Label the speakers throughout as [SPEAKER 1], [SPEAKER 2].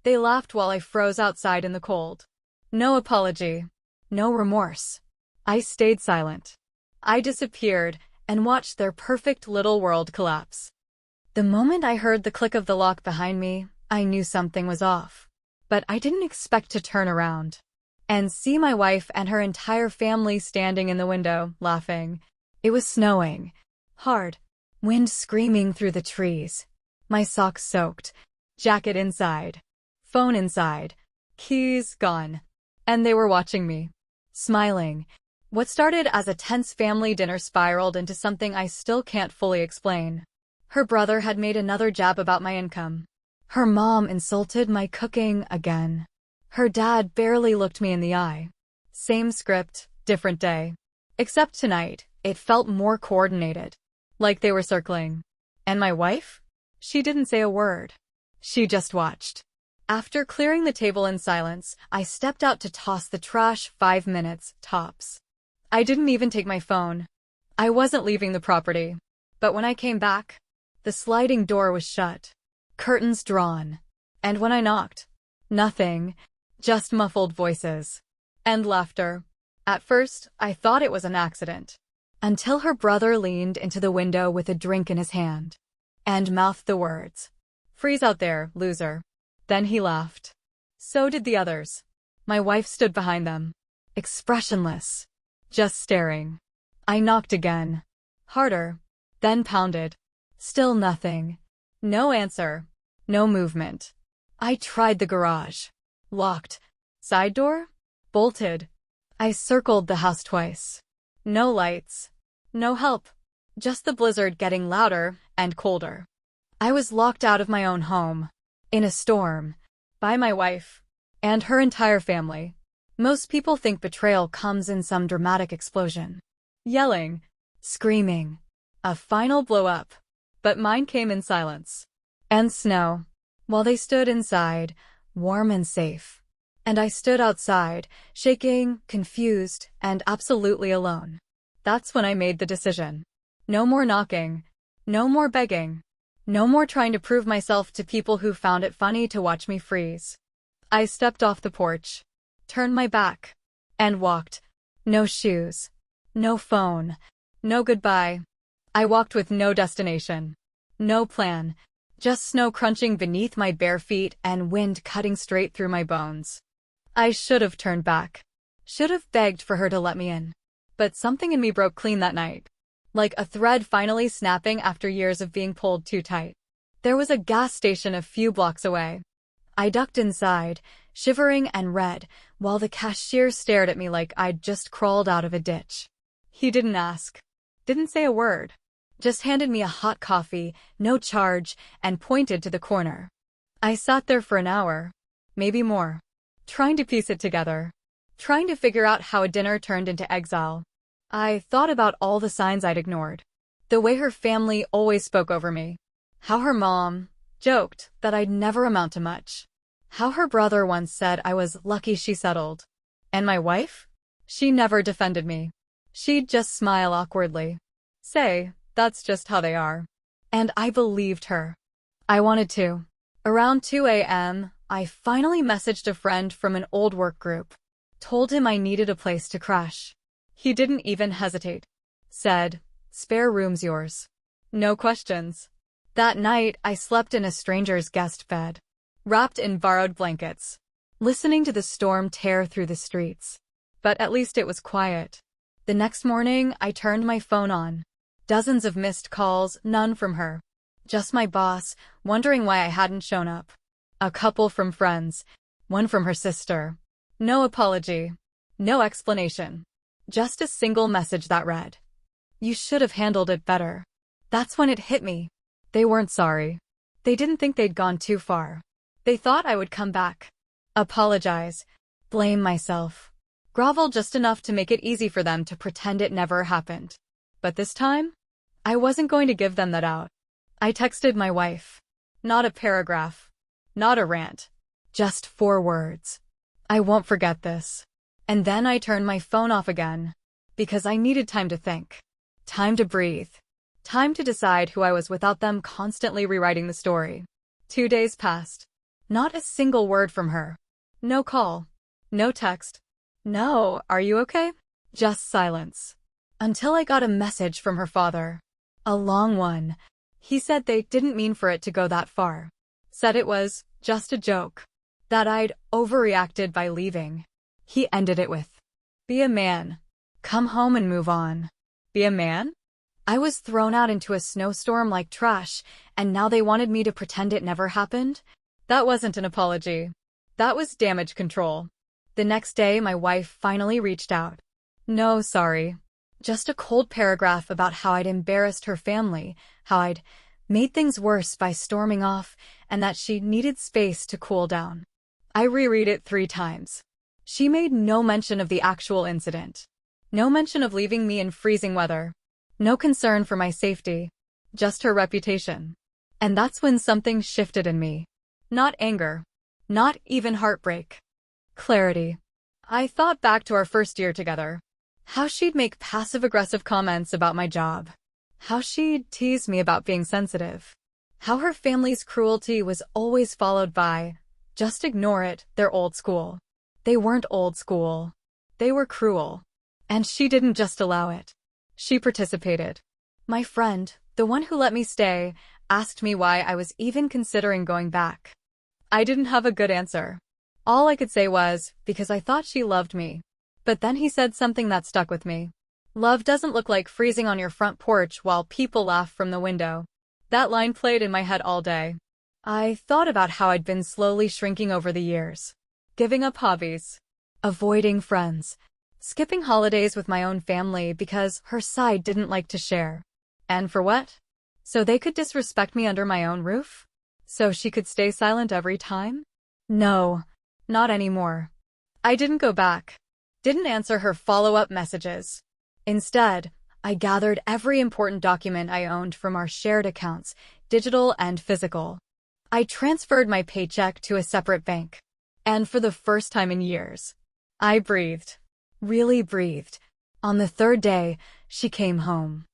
[SPEAKER 1] They laughed while I froze outside in the cold. No apology. No remorse. I stayed silent. I disappeared and watched their perfect little world collapse. The moment I heard the click of the lock behind me, I knew something was off. But I didn't expect to turn around and see my wife and her entire family standing in the window, laughing. It was snowing. Hard. Wind screaming through the trees. My socks soaked. Jacket inside. Phone inside. Keys gone. And they were watching me. Smiling. What started as a tense family dinner spiraled into something I still can't fully explain. Her brother had made another jab about my income. Her mom insulted my cooking again. Her dad barely looked me in the eye. Same script, different day. Except tonight, it felt more coordinated. Like they were circling. And my wife? She didn't say a word. She just watched. After clearing the table in silence, I stepped out to toss the trash 5 minutes, tops. I didn't even take my phone. I wasn't leaving the property. But when I came back, the sliding door was shut. Curtains drawn. And when I knocked, nothing. Just muffled voices. And laughter. At first, I thought it was an accident. Until her brother leaned into the window with a drink in his hand. And mouthed the words. "Freeze out there, loser." Then he laughed. So did the others. My wife stood behind them. Expressionless. Just staring. I knocked again. Harder. Then pounded. Still nothing. No answer. No movement. I tried the garage. Locked. Side door? Bolted. I circled the house twice. No lights. No help. Just the blizzard getting louder and colder. I was locked out of my own home. In a storm. By my wife. And her entire family. Most people think betrayal comes in some dramatic explosion. Yelling. Screaming. A final blow-up. But mine came in silence. And snow. While they stood inside, warm and safe. And I stood outside, shaking, confused, and absolutely alone. That's when I made the decision. No more knocking. No more begging. No more trying to prove myself to people who found it funny to watch me freeze. I stepped off the porch, turned my back, and walked. No shoes. No phone. No goodbye. I walked with no destination. No plan. Just snow crunching beneath my bare feet and wind cutting straight through my bones. I should have turned back. Should have begged for her to let me in. But something in me broke clean that night. Like a thread finally snapping after years of being pulled too tight. There was a gas station a few blocks away. I ducked inside, shivering and red, while the cashier stared at me like I'd just crawled out of a ditch. He didn't ask. Didn't say a word. Just handed me a hot coffee, no charge, and pointed to the corner. I sat there for an hour. Maybe more. Trying to piece it together. Trying to figure out how a dinner turned into exile. I thought about all the signs I'd ignored. The way her family always spoke over me. How her mom joked that I'd never amount to much. How her brother once said I was lucky she settled. And my wife? She never defended me. She'd just smile awkwardly. Say, that's just how they are. And I believed her. I wanted to. Around 2 a.m., I finally messaged a friend from an old work group. Told him I needed a place to crash. He didn't even hesitate. Said, "Spare room's yours." No questions. That night, I slept in a stranger's guest bed. Wrapped in borrowed blankets. Listening to the storm tear through the streets. But at least it was quiet. The next morning, I turned my phone on. Dozens of missed calls, none from her. Just my boss, wondering why I hadn't shown up. A couple from friends. One from her sister. No apology. No explanation. Just a single message that read, "You should have handled it better." That's when it hit me. They weren't sorry. They didn't think they'd gone too far. They thought I would come back. Apologize. Blame myself. Grovel just enough to make it easy for them to pretend it never happened. But this time, I wasn't going to give them that out. I texted my wife. Not a paragraph. Not a rant. Just 4 words. I won't forget this. And then I turned my phone off again. Because I needed time to think. Time to breathe. Time to decide who I was without them constantly rewriting the story. 2 days passed. Not a single word from her. No call. No text. No, are you okay? Just silence. Until I got a message from her father. A long one. He said they didn't mean for it to go that far. Said it was just a joke. That I'd overreacted by leaving. He ended it with, "Be a man. Come home and move on." Be a man? I was thrown out into a snowstorm like trash, and now they wanted me to pretend it never happened? That wasn't an apology. That was damage control. The next day, my wife finally reached out. No, sorry. Just a cold paragraph about how I'd embarrassed her family, how I'd made things worse by storming off, and that she needed space to cool down. I reread it 3 times. She made no mention of the actual incident. No mention of leaving me in freezing weather. No concern for my safety. Just her reputation. And that's when something shifted in me. Not anger. Not even heartbreak. Clarity. I thought back to our first year together. How she'd make passive-aggressive comments about my job. How she'd tease me about being sensitive. How her family's cruelty was always followed by, "Just ignore it, they're old school." They weren't old school. They were cruel. And she didn't just allow it. She participated. My friend, the one who let me stay, asked me why I was even considering going back. I didn't have a good answer. All I could say was, because I thought she loved me. But then he said something that stuck with me. Love doesn't look like freezing on your front porch while people laugh from the window. That line played in my head all day. I thought about how I'd been slowly shrinking over the years. Giving up hobbies. Avoiding friends. Skipping holidays with my own family because her side didn't like to share. And for what? So they could disrespect me under my own roof? So she could stay silent every time? No, not anymore. I didn't go back. Didn't answer her follow-up messages. Instead, I gathered every important document I owned from our shared accounts, digital and physical. I transferred my paycheck to a separate bank. And for the first time in years, I breathed. Really breathed. On the 3rd day, she came home.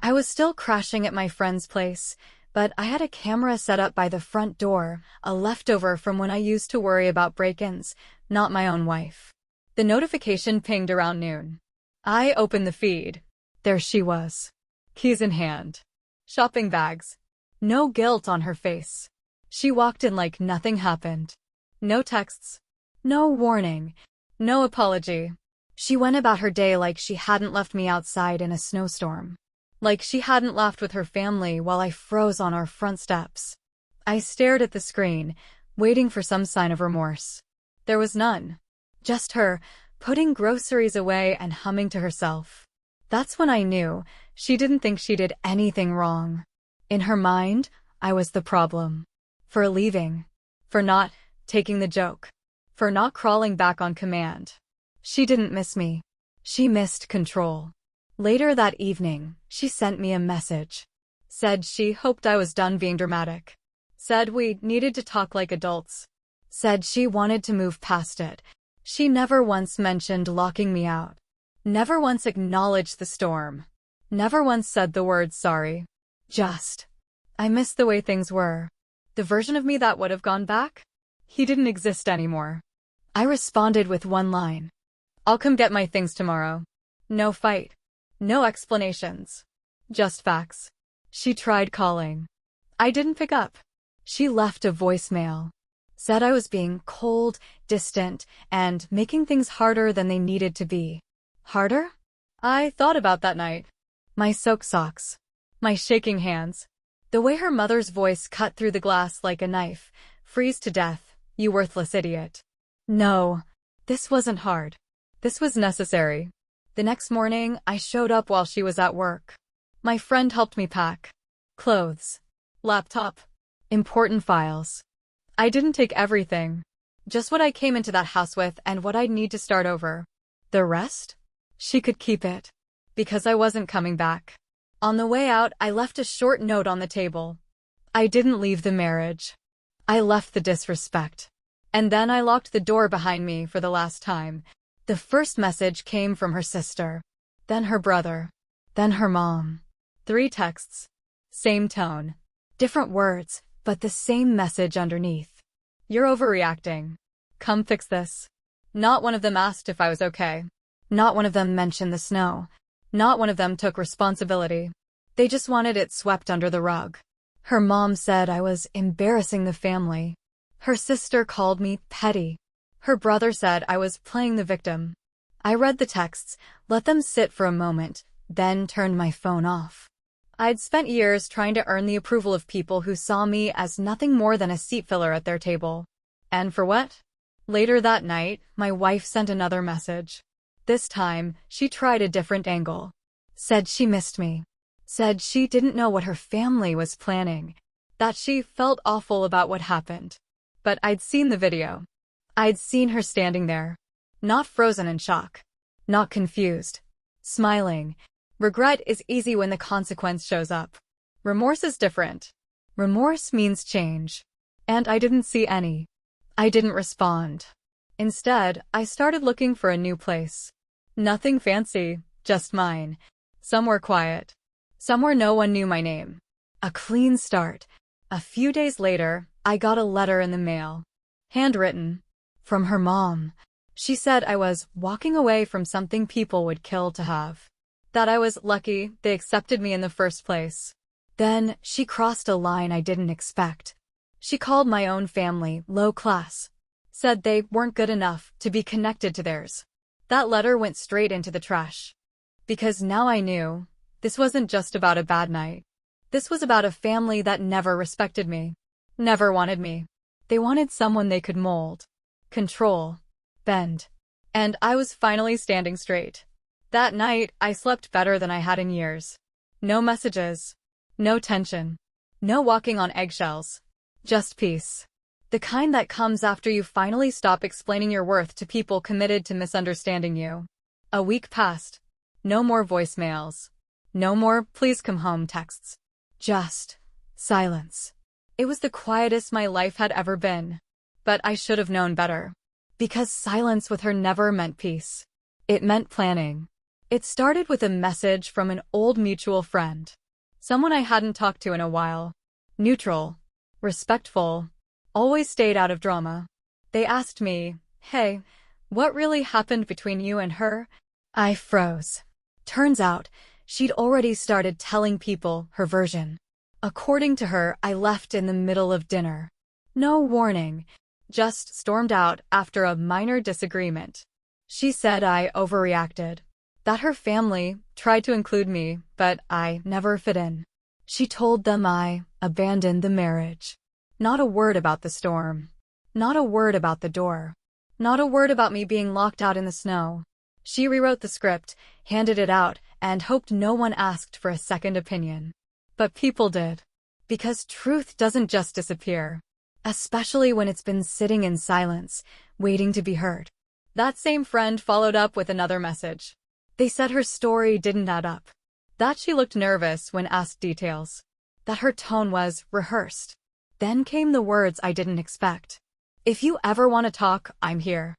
[SPEAKER 1] I was still crashing at my friend's place, but I had a camera set up by the front door, a leftover from when I used to worry about break-ins, not my own wife. The notification pinged around noon. I opened the feed. There she was. Keys in hand. Shopping bags. No guilt on her face. She walked in like nothing happened. No texts. No warning. No apology. She went about her day like she hadn't left me outside in a snowstorm. Like she hadn't laughed with her family while I froze on our front steps. I stared at the screen, waiting for some sign of remorse. There was none. Just her, putting groceries away and humming to herself. That's when I knew she didn't think she did anything wrong. In her mind, I was the problem. For leaving. For not taking the joke. For not crawling back on command. She didn't miss me. She missed control. Later that evening, she sent me a message. Said she hoped I was done being dramatic. Said we needed to talk like adults. Said she wanted to move past it. She never once mentioned locking me out. Never once acknowledged the storm. Never once said the word sorry. Just, I miss the way things were. The version of me that would have gone back? He didn't exist anymore. I responded with one line. I'll come get my things tomorrow. No fight. No explanations. Just facts. She tried calling. I didn't pick up. She left a voicemail. Said I was being cold, distant, and making things harder than they needed to be. Harder? I thought about that night. My soaked socks. My shaking hands. The way her mother's voice cut through the glass like a knife. Freeze to death, you worthless idiot. No, this wasn't hard. This was necessary. The next morning, I showed up while she was at work. My friend helped me pack. Clothes. Laptop. Important files. I didn't take everything. Just what I came into that house with and what I'd need to start over. The rest? She could keep it. Because I wasn't coming back. On the way out, I left a short note on the table. I didn't leave the marriage. I left the disrespect. And then I locked the door behind me for the last time. The first message came from her sister. Then her brother. Then her mom. 3 texts. Same tone. Different words, but the same message underneath. You're overreacting. Come fix this. Not one of them asked if I was okay. Not one of them mentioned the snow. Not one of them took responsibility. They just wanted it swept under the rug. Her mom said I was embarrassing the family. Her sister called me petty. Her brother said I was playing the victim. I read the texts, let them sit for a moment, then turned my phone off. I'd spent years trying to earn the approval of people who saw me as nothing more than a seat filler at their table. And for what? Later that night, my wife sent another message. This time, she tried a different angle. Said she missed me. Said she didn't know what her family was planning. That she felt awful about what happened. But I'd seen the video. I'd seen her standing there. Not frozen in shock. Not confused. Smiling. Regret is easy when the consequence shows up. Remorse is different. Remorse means change. And I didn't see any. I didn't respond. Instead, I started looking for a new place. Nothing fancy, just mine. Somewhere quiet. Somewhere no one knew my name. A clean start. A few days later, I got a letter in the mail. Handwritten. From her mom. She said I was walking away from something people would kill to have. That I was lucky they accepted me in the first place. Then, she crossed a line I didn't expect. She called my own family low class. Said they weren't good enough to be connected to theirs. That letter went straight into the trash. Because now I knew, this wasn't just about a bad night. This was about a family that never respected me. Never wanted me. They wanted someone they could mold. Control. Bend. And I was finally standing straight. That night, I slept better than I had in years. No messages. No tension. No walking on eggshells. Just peace. The kind that comes after you finally stop explaining your worth to people committed to misunderstanding you. A week passed. No more voicemails. No more please come home texts. Just silence. It was the quietest my life had ever been. But I should have known better. Because silence with her never meant peace. It meant planning. It started with a message from an old mutual friend. Someone I hadn't talked to in a while. Neutral. Respectful. Always stayed out of drama. They asked me, "Hey, what really happened between you and her?" I froze. Turns out, she'd already started telling people her version. According to her, I left in the middle of dinner. No warning. Just stormed out after a minor disagreement. She said I overreacted. That her family tried to include me, but I never fit in. She told them I abandoned the marriage. Not a word about the storm. Not a word about the door. Not a word about me being locked out in the snow. She rewrote the script, handed it out, and hoped no one asked for a second opinion. But people did. Because truth doesn't just disappear. Especially when it's been sitting in silence, waiting to be heard. That same friend followed up with another message. They said her story didn't add up. That she looked nervous when asked details. That her tone was rehearsed. Then came the words I didn't expect. If you ever want to talk, I'm here.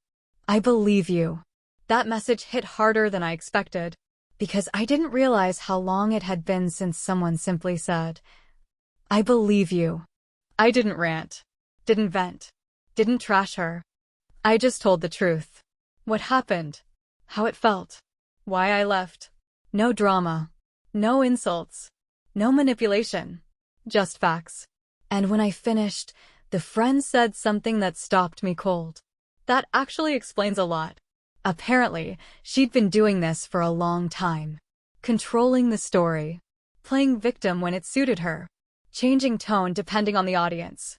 [SPEAKER 1] I believe you. That message hit harder than I expected. Because I didn't realize how long it had been since someone simply said, I believe you. I didn't rant. Didn't vent. Didn't trash her. I just told the truth. What happened. How it felt. Why I left. No drama. No insults. No manipulation. Just facts. And when I finished, the friend said something that stopped me cold. That actually explains a lot. Apparently, she'd been doing this for a long time. Controlling the story. Playing victim when it suited her. Changing tone depending on the audience.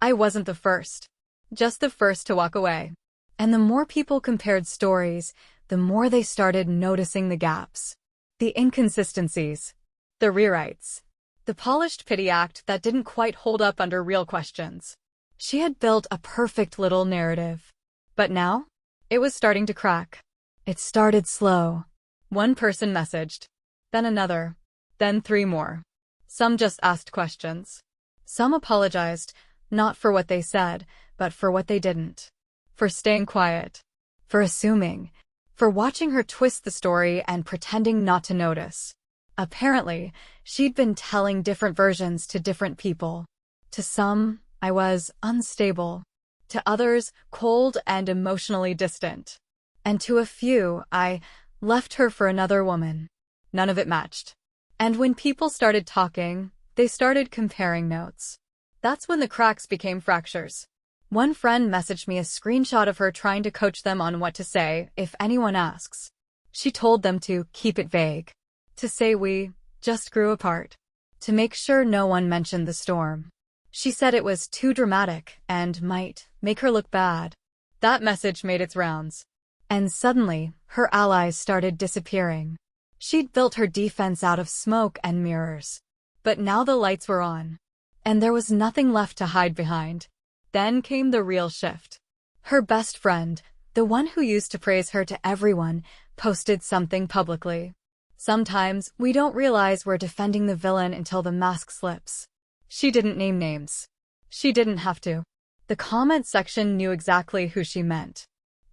[SPEAKER 1] I wasn't the first. Just the first to walk away. And the more people compared stories, the more they started noticing the gaps. The inconsistencies. The rewrites. The polished pity act that didn't quite hold up under real questions. She had built a perfect little narrative. But now? It was starting to crack. It started slow. One person messaged. Then another. Then 3 more. Some just asked questions. Some apologized, not for what they said, but for what they didn't. For staying quiet. For assuming. For watching her twist the story and pretending not to notice. Apparently, she'd been telling different versions to different people. To some, I was unstable. To others, cold and emotionally distant. And to a few, I left her for another woman. None of it matched. And when people started talking, they started comparing notes. That's when the cracks became fractures. One friend messaged me a screenshot of her trying to coach them on what to say if anyone asks. She told them to keep it vague. To say we just grew apart. To make sure no one mentioned the storm. She said it was too dramatic and might make her look bad. That message made its rounds. And suddenly, her allies started disappearing. She'd built her defense out of smoke and mirrors. But now the lights were on. And there was nothing left to hide behind. Then came the real shift. Her best friend, the one who used to praise her to everyone, posted something publicly. Sometimes we don't realize we're defending the villain until the mask slips. She didn't name names. She didn't have to. The comment section knew exactly who she meant.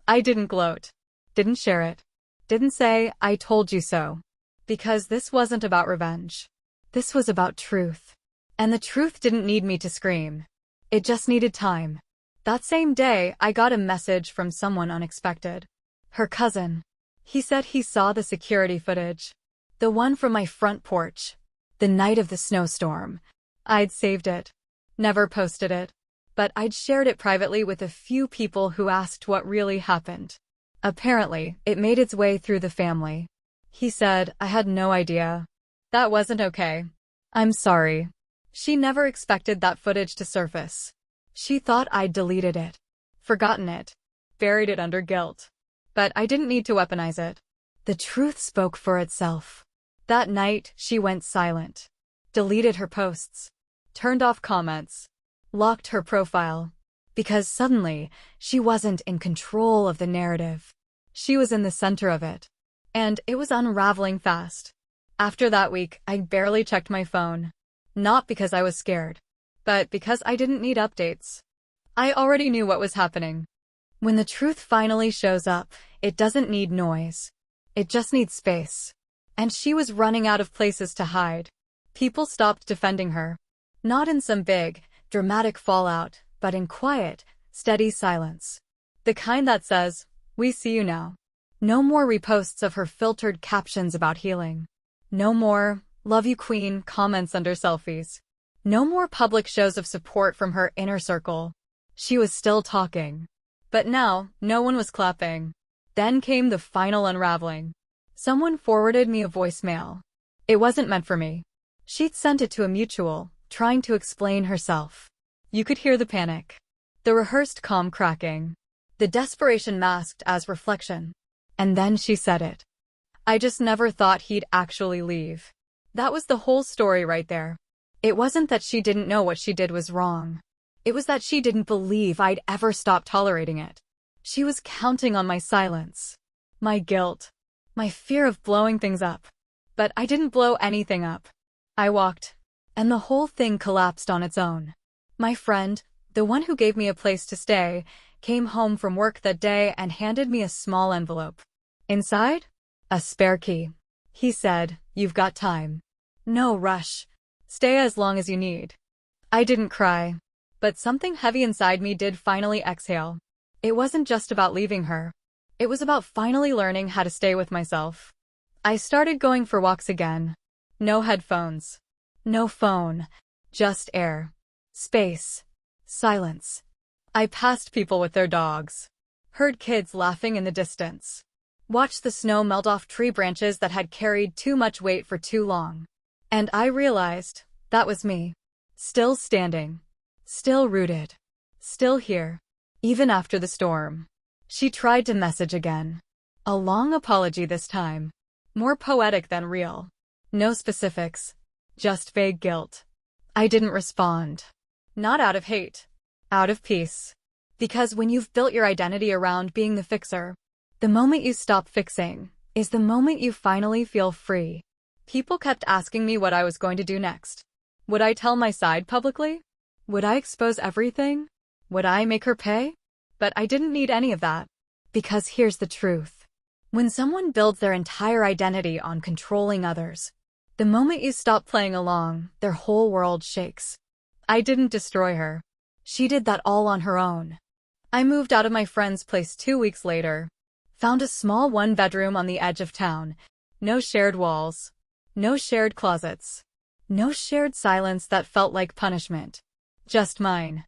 [SPEAKER 1] I didn't gloat. Didn't share it. Didn't say, I told you so. Because this wasn't about revenge. This was about truth. And the truth didn't need me to scream. It just needed time. That same day, I got a message from someone unexpected. Her cousin. He said he saw the security footage. The one from my front porch. The night of the snowstorm. I'd saved it. Never posted it. But I'd shared it privately with a few people who asked what really happened. Apparently, it made its way through the family. He said, I had no idea. That wasn't okay. I'm sorry. She never expected that footage to surface. She thought I'd deleted it. Forgotten it. Buried it under guilt. But I didn't need to weaponize it. The truth spoke for itself. That night, she went silent. Deleted her posts. Turned off comments. Locked her profile. Because suddenly, she wasn't in control of the narrative. She was in the center of it. And it was unraveling fast. After that week, I barely checked my phone. Not because I was scared, but because I didn't need updates. I already knew what was happening. When the truth finally shows up, it doesn't need noise. It just needs space. And she was running out of places to hide. People stopped defending her. Not in some big, dramatic fallout, but in quiet, steady silence. The kind that says, we see you now. No more reposts of her filtered captions about healing. No more, love you queen, comments under selfies. No more public shows of support from her inner circle. She was still talking. But now, no one was clapping. Then came the final unraveling. Someone forwarded me a voicemail. It wasn't meant for me. She'd sent it to a mutual, trying to explain herself. You could hear the panic. The rehearsed calm cracking. The desperation masked as reflection. And then she said it. I just never thought he'd actually leave. That was the whole story right there. It wasn't that she didn't know what she did was wrong. It was that she didn't believe I'd ever stop tolerating it. She was counting on my silence. My guilt. My fear of blowing things up. But I didn't blow anything up. I walked. And the whole thing collapsed on its own. My friend, the one who gave me a place to stay, came home from work that day and handed me a small envelope. Inside? A spare key. He said, you've got time. No rush. Stay as long as you need. I didn't cry. But something heavy inside me did finally exhale. It wasn't just about leaving her. It was about finally learning how to stay with myself. I started going for walks again. No headphones. No phone. Just air. Space. Silence. I passed people with their dogs. Heard kids laughing in the distance. Watched the snow melt off tree branches that had carried too much weight for too long. And I realized, that was me. Still standing. Still rooted. Still here. Even after the storm. She tried to message again. A long apology this time. More poetic than real. No specifics. Just vague guilt. I didn't respond. Not out of hate. Out of peace. Because when you've built your identity around being the fixer, the moment you stop fixing is the moment you finally feel free. People kept asking me what I was going to do next. Would I tell my side publicly? Would I expose everything? Would I make her pay? But I didn't need any of that. Because here's the truth. When someone builds their entire identity on controlling others, the moment you stop playing along, their whole world shakes. I didn't destroy her. She did that all on her own. I moved out of my friend's place 2 weeks later. Found a small one-bedroom on the edge of town. No shared walls. No shared closets. No shared silence that felt like punishment. Just mine.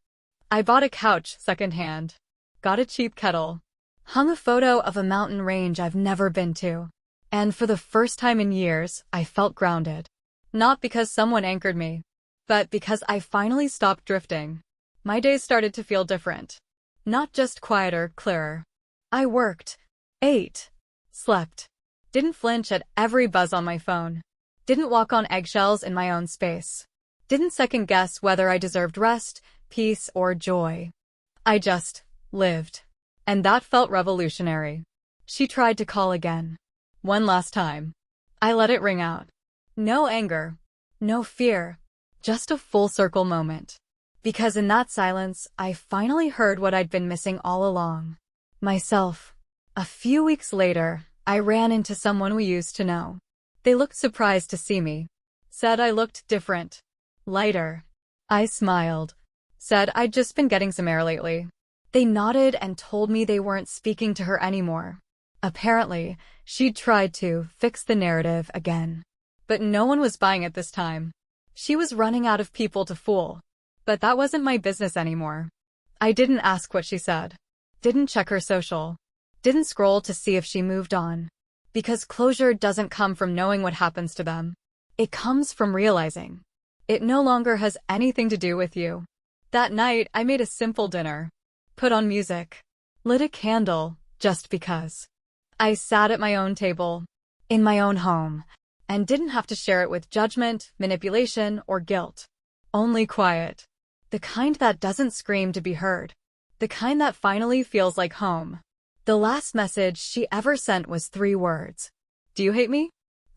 [SPEAKER 1] I bought a couch secondhand. Got a cheap kettle. Hung a photo of a mountain range I've never been to. And for the first time in years, I felt grounded. Not because someone anchored me, but because I finally stopped drifting. My days started to feel different. Not just quieter, clearer. I worked, ate, slept. Didn't flinch at every buzz on my phone. Didn't walk on eggshells in my own space. Didn't second-guess whether I deserved rest, peace, or joy. I just lived. And that felt revolutionary. She tried to call again. One last time. I let it ring out. No anger. No fear. Just a full-circle moment. Because in that silence, I finally heard what I'd been missing all along. Myself. A few weeks later, I ran into someone we used to know. They looked surprised to see me. Said I looked different. Lighter. I smiled. Said I'd just been getting some air lately. They nodded and told me they weren't speaking to her anymore. Apparently, she'd tried to fix the narrative again. But no one was buying it this time. She was running out of people to fool. But that wasn't my business anymore. I didn't ask what she said. Didn't check her social. Didn't scroll to see if she moved on. Because closure doesn't come from knowing what happens to them. It comes from realizing. It no longer has anything to do with you. That night, I made a simple dinner. Put on music. Lit a candle, just because. I sat at my own table, in my own home, and didn't have to share it with judgment, manipulation, or guilt. Only quiet. The kind that doesn't scream to be heard. The kind that finally feels like home. The last message she ever sent was 3 words. Do you hate me?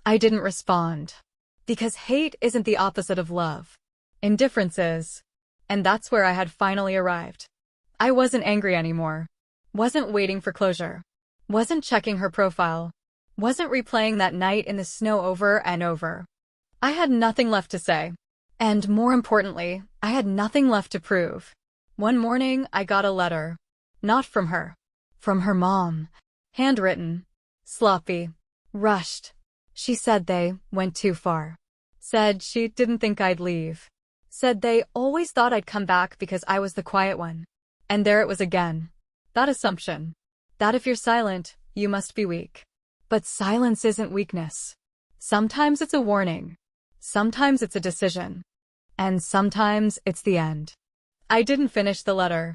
[SPEAKER 1] I didn't respond. Because hate isn't the opposite of love. Indifference is. And that's where I had finally arrived. I wasn't angry anymore. Wasn't waiting for closure. Wasn't checking her profile. Wasn't replaying that night in the snow over and over. I had nothing left to say. And more importantly, I had nothing left to prove. One morning, I got a letter. Not from her. From her mom. Handwritten. Sloppy. Rushed. She said they went too far. Said she didn't think I'd leave. Said they always thought I'd come back because I was the quiet one. And there it was again. That assumption. That if you're silent, you must be weak. But silence isn't weakness. Sometimes it's a warning. Sometimes it's a decision. And sometimes it's the end. I didn't finish the letter.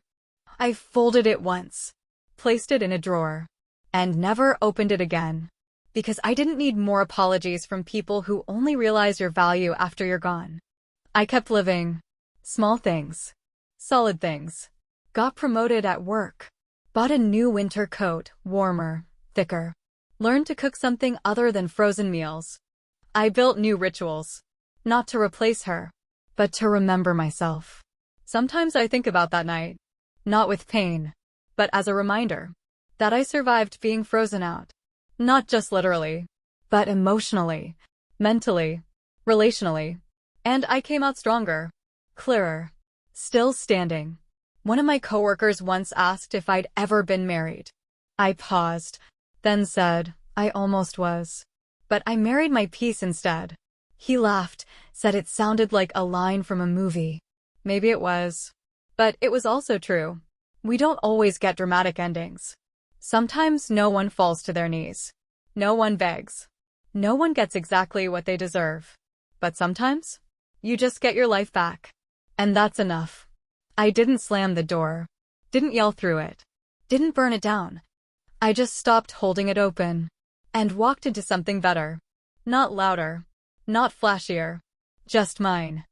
[SPEAKER 1] I folded it once. Placed it in a drawer. And never opened it again. Because I didn't need more apologies from people who only realize your value after you're gone. I kept living. Small things. Solid things. Got promoted at work. Bought a new winter coat, warmer, thicker. Learned to cook something other than frozen meals. I built new rituals. Not to replace her, but to remember myself. Sometimes I think about that night. Not with pain, but as a reminder that I survived being frozen out. Not just literally, but emotionally, mentally, relationally. And I came out stronger, clearer, still standing. One of my coworkers once asked if I'd ever been married. I paused, then said, I almost was. But I married my peace instead. He laughed, said it sounded like a line from a movie. Maybe it was. But it was also true. We don't always get dramatic endings. Sometimes no one falls to their knees. No one begs. No one gets exactly what they deserve. But sometimes, you just get your life back. And that's enough. I didn't slam the door. Didn't yell through it. Didn't burn it down. I just stopped holding it open. And walked into something better. Not louder. Not flashier. Just mine.